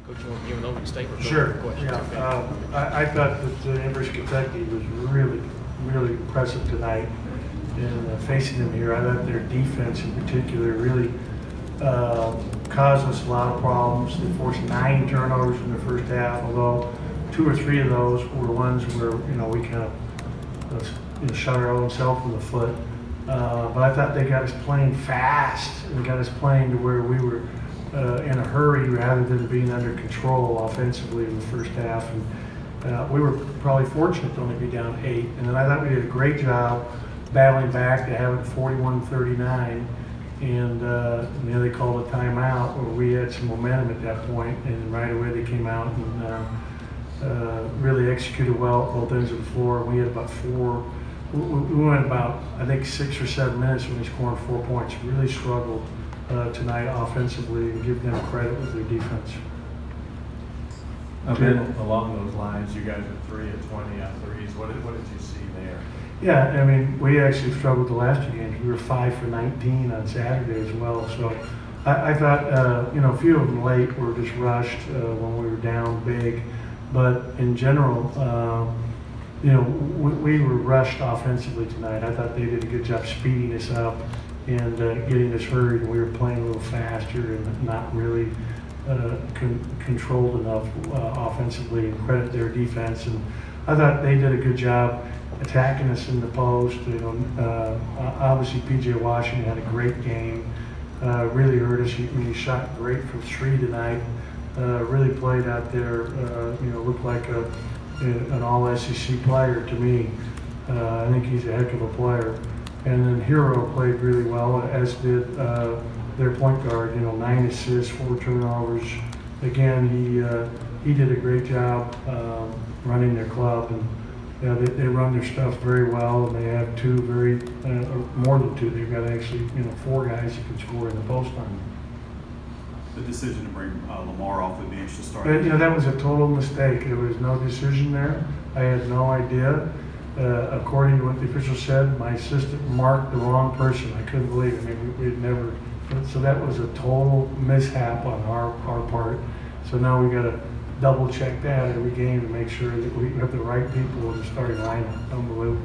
Coach, you want to give an open statement? Sure. Questions? Yeah. I thought that Amherst, Kentucky was really impressive tonight. And facing them here, I thought their defense in particular really caused us a lot of problems. They forced 9 turnovers in the first half, although 2 or 3 of those were ones where we kind of shot our own self in the foot. But I thought they got us playing fast and got us playing to where we were in a hurry rather than being under control offensively in the first half. And we were probably fortunate to only be down 8. And then I thought we did a great job battling back to have it 41-39. And they called a timeout where we had some momentum at that point, and right away they came out and really executed well at both ends of the floor. We had about 4. We went about, I think, 6 or 7 minutes when they scored 4 points. Really struggled tonight offensively, and give them credit with their defense. Along those lines, you guys are 3 of 20 on threes. What did you see there? Yeah, I mean, we actually struggled the last 2 games. We were 5 for 19 on Saturday as well. So I thought, a few of them late were just rushed when we were down big. But in general, we were rushed offensively tonight. I thought they did a good job speeding us up and getting us hurried. We were playing a little faster and not really controlled enough offensively, and credit their defense. And I thought they did a good job attacking us in the post. Obviously P.J. Washington had a great game. Really hurt us. He shot great from 3 tonight. Really played out there. Looked like an all-SEC player to me. I think he's a heck of a player. And then Hero played really well, as did their point guard. 9 assists, 4 turnovers. Again, he did a great job running their club, and they run their stuff very well. And they have 2 more than 2. They've got actually 4 guys that can score in the post on. The decision to bring Lamar off the bench to start. That was a total mistake. There was no decision there. I had no idea. According to what the official said, my assistant marked the wrong person. I couldn't believe it. I mean, we'd never. So that was a total mishap on our part. So now we got to double check that every game to make sure that we have the right people in the starting lineup. Unbelievable.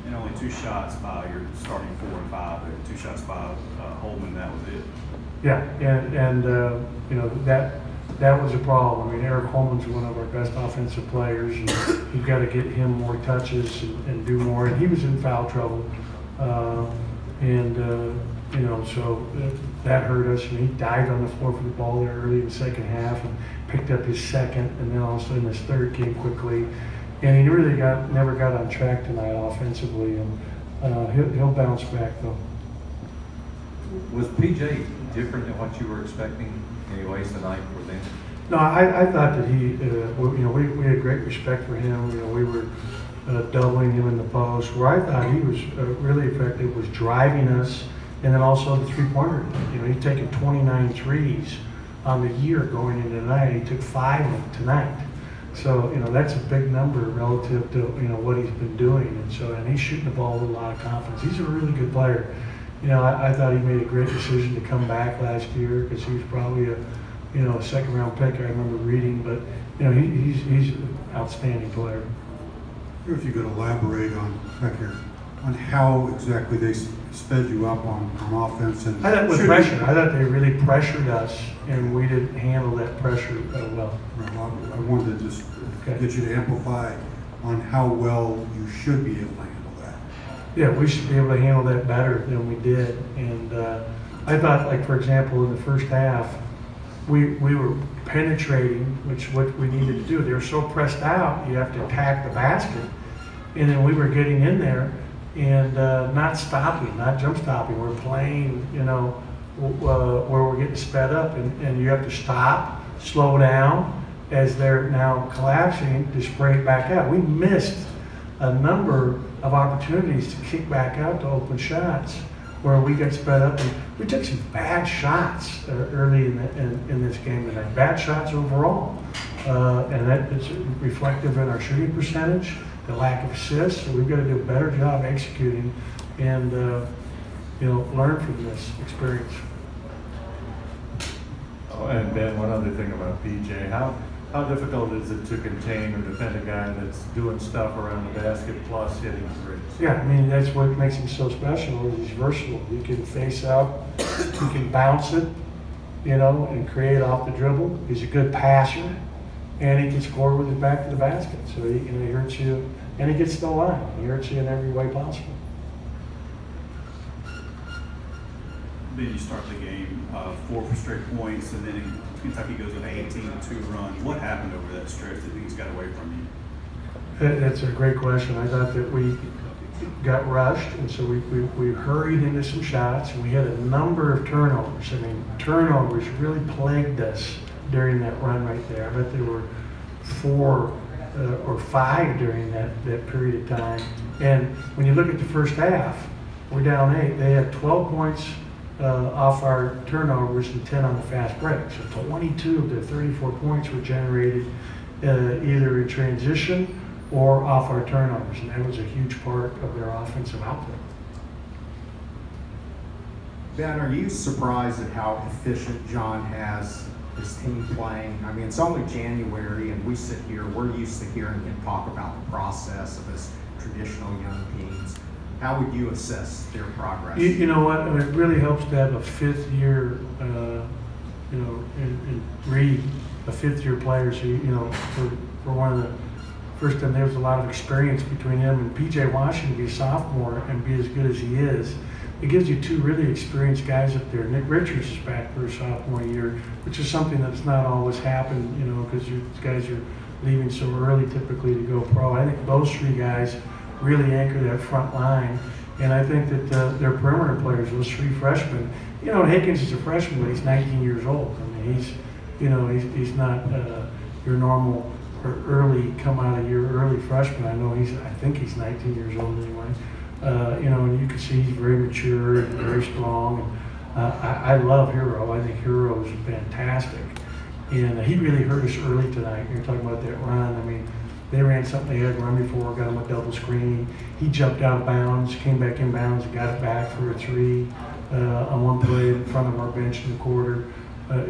And only 2 shots by your starting 4 and 5. 2 shots by Holman. That was it. Yeah, and that was a problem. I mean, Eric Holman's one of our best offensive players, and you've got to get him more touches and do more. And he was in foul trouble, so that hurt us. And he dived on the floor for the ball there early in the second half and picked up his 2nd, and then all of a sudden his 3rd came quickly. And he really never got on track tonight offensively, and he'll bounce back though. Was PJ different than what you were expecting anyways tonight for them? No, I thought that he, we had great respect for him. We were doubling him in the post. Where I thought he was really effective was driving us, and then also the 3-pointer. He'd taken 29 threes on the year going into tonight. He took 5 of them tonight. So, that's a big number relative to, what he's been doing. And he's shooting the ball with a lot of confidence. He's a really good player. I thought he made a great decision to come back last year because he was probably a 2nd-round pick. I remember reading, but he's an outstanding player. If you could elaborate on how exactly they sped you up on offense and I thought with pressure. I thought they really pressured us, and we didn't handle that pressure well. I wanted to just get you to amplify on how well you should be able to handle that. Yeah, we should be able to handle that better than we did. And I thought, like, for example, in the first half, we were penetrating, which what we needed to do. They were so pressed out, you have to attack the basket. And then we were getting in there and not stopping, not jump stopping. We're playing, where we're getting sped up, and you have to stop, slow down as they're now collapsing to spray it back out. We missed a number of opportunities to kick back out to open shots where we got sped up, and we took some bad shots early in this game tonight. Bad shots overall, and that is reflective in our shooting percentage, the lack of assists. So we've got to do a better job executing and learn from this experience. And Ben, one other thing about PJ, how difficult is it to contain or defend a guy that's doing stuff around the basket plus hitting threes? Yeah, I mean, that's what makes him so special, is he's versatile. You can face up, you can bounce it, you know, and create off the dribble. He's a good passer, and he can score with his back to the basket. So he, you know, he hurts you, and he gets to the line. He hurts you in every way possible. Then you start the game, 4 straight points, and then Kentucky goes on an 18-2 run. What happened over that stretch that things got away from you? That's a great question. I thought that we got rushed, and so we hurried into some shots. We had a number of turnovers. I mean, turnovers really plagued us during that run right there. I bet there were 4 or 5 during that period of time. And when you look at the first half, we're down 8. They had 12 points off our turnovers and 10 on the fast break. So 22 of their 34 points were generated either in transition or off our turnovers, and that was a huge part of their offensive output. Ben, are you surprised at how efficient John has his team playing? I mean, it's only January, and we sit here, we're used to hearing him talk about the process of his traditional young teams. How would you assess their progress? You know what? I mean, it really helps to have a fifth-year, you know, and Reed, a fifth-year player. So, you know, for one of the first time, there was a lot of experience between him and P.J. Washington, be a sophomore and be as good as he is. It gives you 2 really experienced guys up there. Nick Richards is back for his sophomore year, which is something that's not always happened, you know, because these guys are leaving so early typically to go pro. I think those 3 guys really anchor that front line, and I think that their perimeter players, those 3 freshmen, you know, Higgins is a freshman, but he's 19 years old. I mean, he's, you know, he's not your normal or early, come out of year early freshman. I think he's 19 years old anyway. You know, and you can see he's very mature and very strong. And I love Hero. I think Hero is fantastic, and he really hurt us early tonight. You're talking about that run. I mean, they ran something they hadn't run before, got him a double screen. He jumped out of bounds, came back in bounds, and got it back for a 3 on one play in front of our bench in the quarter,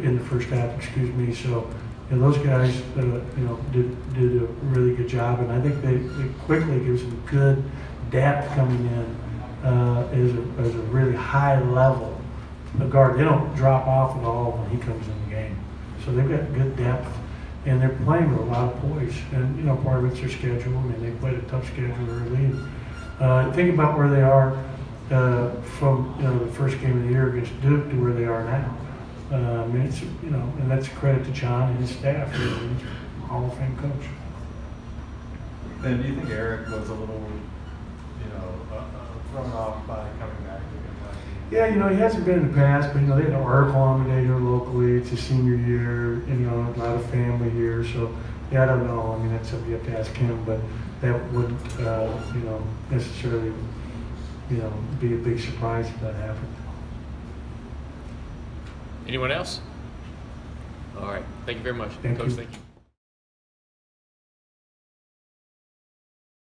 in the first half, excuse me. So, you know, those guys, you know, did a really good job, and I think they quickly gives them good depth coming in as a really high level guard. They don't drop off at all when he comes in the game. So they've got good depth. And they're playing with a lot of poise. And, you know, part of it's their schedule. I mean, they played a tough schedule early. Think about where they are from, you know, the first game of the year against Duke to where they are now. I mean, it's, you know, and that's a credit to John and his staff. He's a Hall of Fame coach. Ben, do you think Eric was a little, you know, thrown off by coming back to Kentucky? Yeah, you know, he hasn't been in the past, but, you know, they had an article on the day here locally. It's his senior year, you know, a lot of family here. So, yeah, I don't know. I mean, that's something you have to ask him, but that wouldn't, you know, necessarily, you know, be a big surprise if that happened. Anyone else? All right. Thank you very much, Thank Coach. you. Thank you.